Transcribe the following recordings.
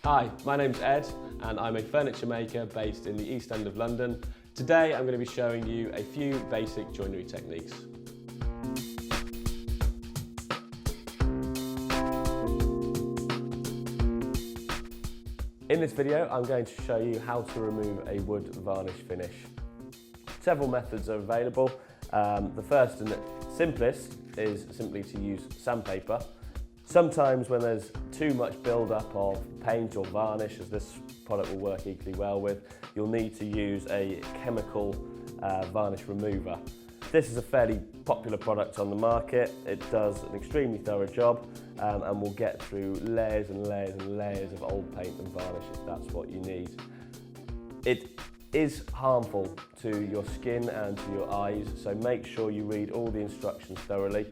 Hi, my name's Ed and I'm a furniture maker based in the East End of London. Today I'm going to be showing you a few basic joinery techniques. In this video I'm going to show you how to remove a wood varnish finish. Several methods are available. The first and simplest is simply to use sandpaper. Sometimes when there's too much build-up of paint or varnish, as this product will work equally well with, you'll need to use a chemical varnish remover. This is a fairly popular product on the market. It does an extremely thorough job and will get through layers and layers and layers of old paint and varnish if that's what you need. It is harmful to your skin and to your eyes, so make sure you read all the instructions thoroughly.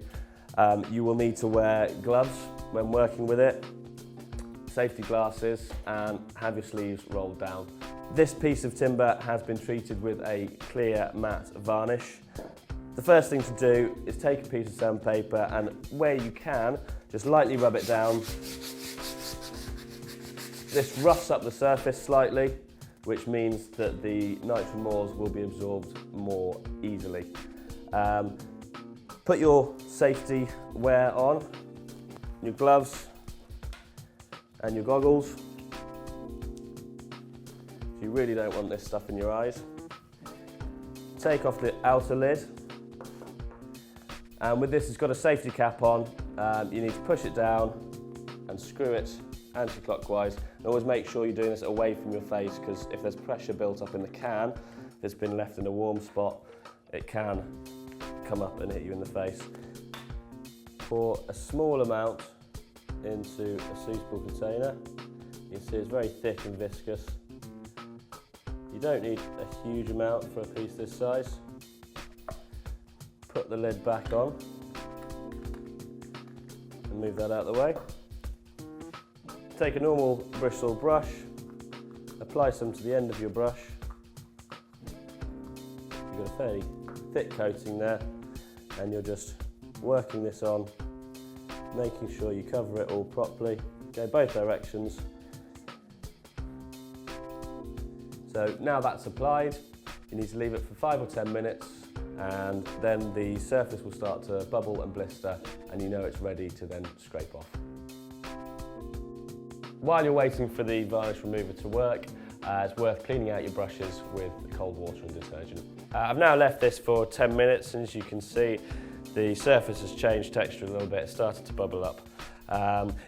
You will need to wear gloves when working with it, safety glasses, and have your sleeves rolled down. This piece of timber has been treated with a clear matte varnish. The first thing to do is take a piece of sandpaper and where you can, just lightly rub it down. This roughs up the surface slightly, which means that the nitrile moors will be absorbed more easily. Put your safety wear on, your gloves and your goggles. You really don't want this stuff in your eyes. Take off the outer lid, and with this it's got a safety cap on. You need to push it down and screw it anti-clockwise. And always make sure you're doing this away from your face, because if there's pressure built up in the can that's been left in a warm spot, it can come up and hit you in the face. Pour a small amount into a suitable container. You can see it's very thick and viscous. You don't need a huge amount for a piece this size. Put the lid back on and move that out of the way. Take a normal bristle brush, apply some to the end of your brush. You've got a fairly thick coating there, and you're just working this on, making sure you cover it all properly. Go both directions. So now that's applied, you need to leave it for 5 or 10 minutes, and then the surface will start to bubble and blister, and you know it's ready to then scrape off. While you're waiting for the varnish remover to work, it's worth cleaning out your brushes with cold water and detergent. I've now left this for 10 minutes, and as you can see, the surface has changed texture a little bit. It's started to bubble up.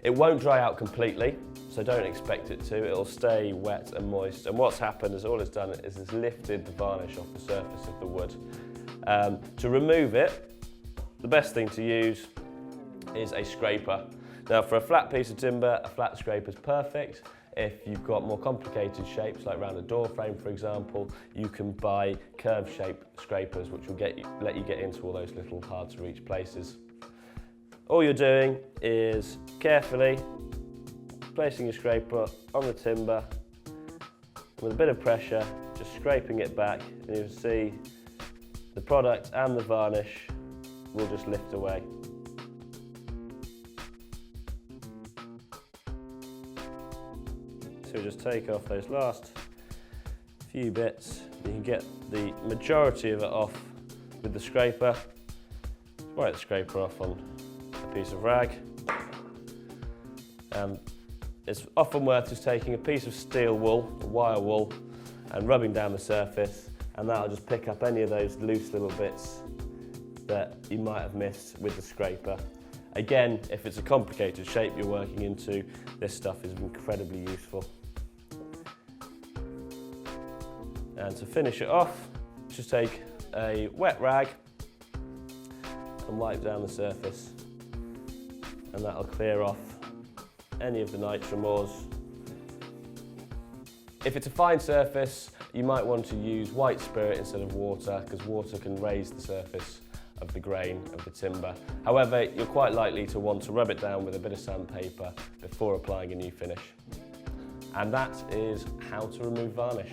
It won't dry out completely, so don't expect it to. It'll stay wet and moist, and what's happened is all it's done is it's lifted the varnish off the surface of the wood. To remove it, the best thing to use is a scraper. Now, for a flat piece of timber, a flat scraper is perfect. If you've got more complicated shapes, like around a door frame, for example, you can buy curve-shaped scrapers, which will let you get into all those little hard-to-reach places. All you're doing is carefully placing your scraper on the timber, with a bit of pressure, just scraping it back, and you'll see the product and the varnish will just lift away. So just take off those last few bits. You can get the majority of it off with the scraper. Wipe the scraper off on a piece of rag. It's often worth just taking a piece of steel wool, wire wool, and rubbing down the surface, and that'll just pick up any of those loose little bits that you might have missed with the scraper. Again, if it's a complicated shape you're working into, this stuff is incredibly useful. And to finish it off, just take a wet rag and wipe down the surface, and that'll clear off any of the nitrile moors. If it's a fine surface, you might want to use white spirit instead of water, because water can raise the surface of the grain of the timber. However, you're quite likely to want to rub it down with a bit of sandpaper before applying a new finish. And that is how to remove varnish.